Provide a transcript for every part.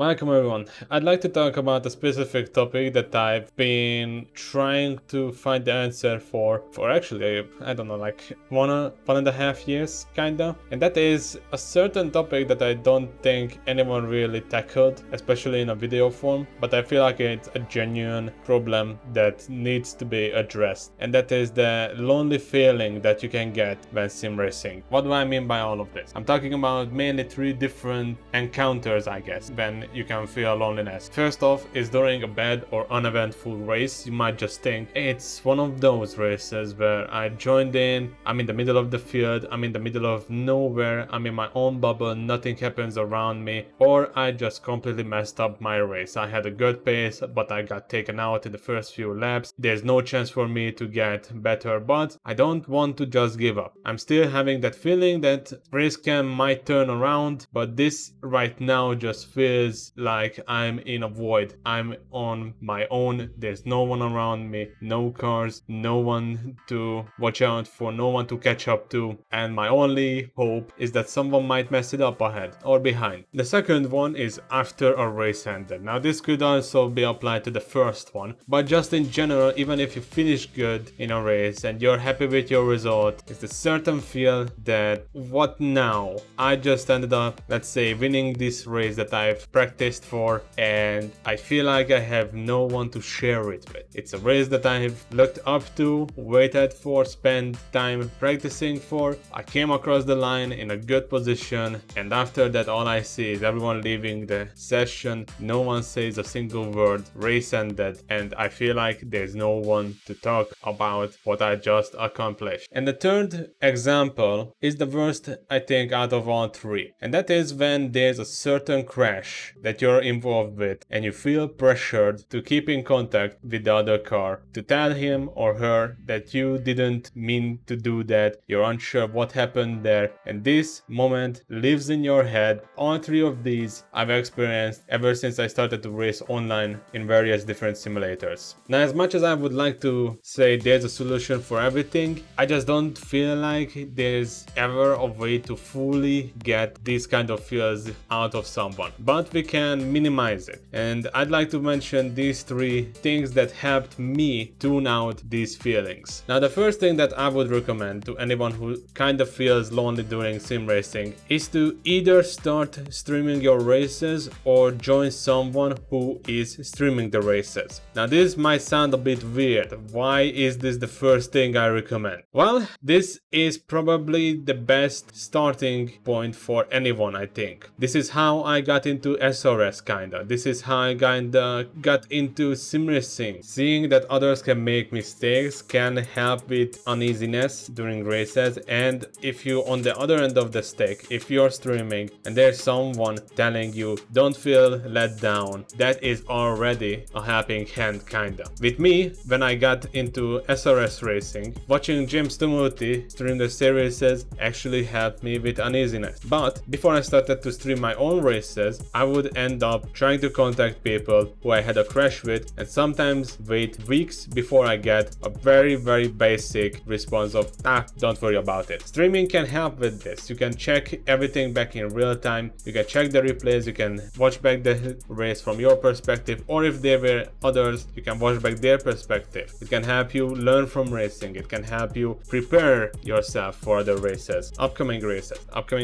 Welcome everyone. I'd like to talk about a specific topic that I've been trying to find the answer for actually, I don't know, like one and a half years kinda. And that is a certain topic that I don't think anyone really tackled, especially in a video form, but I feel like it's a genuine problem that needs to be addressed. And that is the lonely feeling that you can get when sim racing. What do I mean by all of this? I'm talking about mainly three different encounters, I guess, when you can feel loneliness. First off is during a bad or uneventful race. You might just think it's one of those races where I joined in, I'm in the middle of the field, I'm in the middle of nowhere, I'm in my own bubble, nothing happens around me, or I just completely messed up my race. I had a good pace, but I got taken out in the first few laps. There's no chance for me to get better, but I don't want to just give up. I'm still having that feeling that race cam might turn around, but this right now just feels like I'm in a void. I'm on my own. There's no one around me, no cars, no one to watch out for, no one to catch up to, and my only hope is that someone might mess it up ahead or behind. The second one is after a race ended. Now this could also be applied to the first one, but just in general, even if you finish good in a race and you're happy with your result, it's a certain feel that what now? I just ended up, let's say, winning this race that I've practiced for, and I feel like I have no one to share it with. It's a race that I've looked up to, waited for, spent time practicing for. I came across the line in a good position, and after that all I see is everyone leaving the session. No one says a single word, race ended, and I feel like there's no one to talk about what I just accomplished. And the third example is the worst, I think, out of all three, and that is when there's a certain crash that you're involved with and you feel pressured to keep in contact with the other car, to tell him or her that you didn't mean to do that, you're unsure what happened there, and this moment lives in your head. All three of these I've experienced ever since I started to race online in various different simulators. Now, as much as I would like to say there's a solution for everything, I just don't feel like there's ever a way to fully get these kind of feels out of someone, but we can minimize it. And I'd like to mention these three things that helped me tune out these feelings. Now, the first thing that I would recommend to anyone who kind of feels lonely during sim racing is to either start streaming your races or join someone who is streaming the races. Now, this might sound a bit weird. Why is this the first thing I recommend? Well, this is probably the best starting point for anyone, I think. This is how I got into SRS kinda. This is how I kinda got into sim racing. Seeing that others can make mistakes can help with uneasiness during races, and if you on the other end of the stick, if you're streaming and there's someone telling you don't feel let down, that is already a helping hand kinda. With me, when I got into SRS racing, watching James Tumulty stream the series actually helped me with uneasiness. But before I started to stream my own races, I would end up trying to contact people who I had a crash with and sometimes wait weeks before I get a very basic response of don't worry about it. Streaming can help with this. You can check everything back in real time, you can check the replays, you can watch back the race from your perspective, or if there were others, you can watch back their perspective. It can help you learn from racing, it can help you prepare yourself for the races, upcoming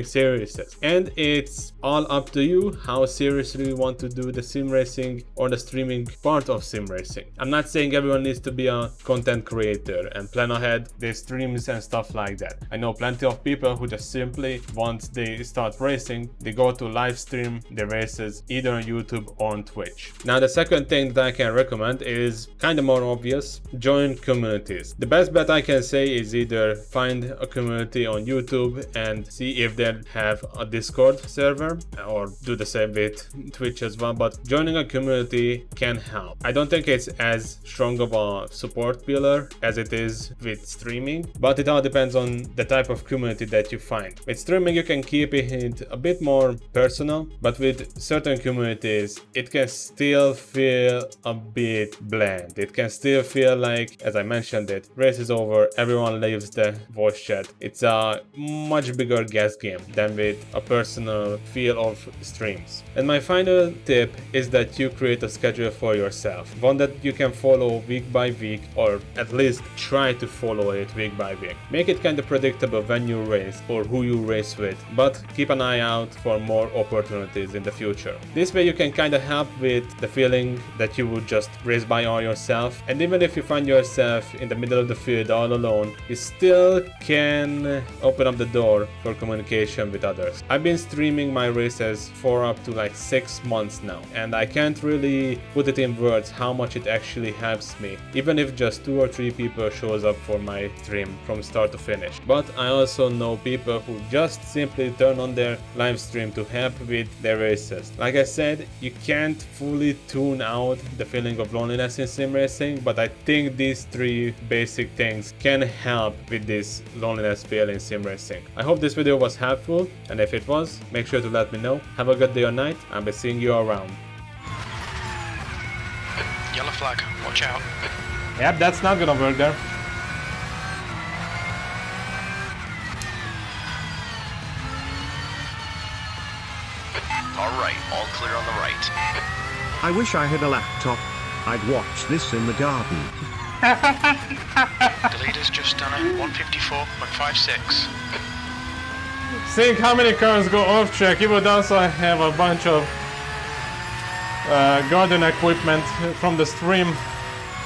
series, and it's all up to you how seriously you want to do the sim racing or the streaming part of sim racing. I'm not saying everyone needs to be a content creator and plan ahead their streams and stuff like that. I know plenty of people who just simply, once they start racing, they go to live stream their races either on YouTube or on Twitch. Now, the second thing that I can recommend is kind of more obvious: join communities. The best bet I can say is either find a community on YouTube and see if they have a Discord server, or do the same with Twitch as well, but joining a community can help. I don't think it's as strong of a support pillar as it is with streaming, but it all depends on the type of community that you find. With streaming you can keep it a bit more personal, but with certain communities it can still feel a bit bland. It can still feel like, as I mentioned it, race is over, everyone leaves the voice chat. It's a much bigger guess game than with a personal feel of streams. And And my final tip is that you create a schedule for yourself, one that you can follow week by week, or at least try to follow it week by week. Make it kind of predictable when you race or who you race with, but keep an eye out for more opportunities in the future. This way you can kind of help with the feeling that you would just race by all yourself, and even if you find yourself in the middle of the field all alone, you still can open up the door for communication with others. I've been streaming my races for up to like 6 months now, and I can't really put it in words how much it actually helps me, even if just 2 or 3 people shows up for my stream from start to finish. But I also know people who just simply turn on their live stream to help with their races. Like I said, you can't fully tune out the feeling of loneliness in sim racing, but I think these 3 basic things can help with this loneliness feel in sim racing. I hope this video was helpful, and if it was, make sure to let me know. Have a good day or night. I'll be seeing you around. Yellow flag, watch out. Yep, that's not gonna work there. Alright, all clear on the right. I wish I had a laptop. I'd watch this in the garden. The leader's just done a 154.56. Seeing how many cars go off track, you would also have a bunch of garden equipment from the stream.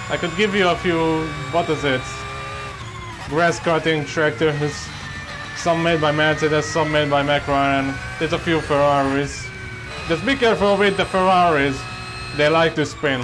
I could give you a few, what is it, grass cutting tractors, some made by Mercedes, some made by McLaren, there's a few Ferraris. Just be careful with the Ferraris, they like to spin.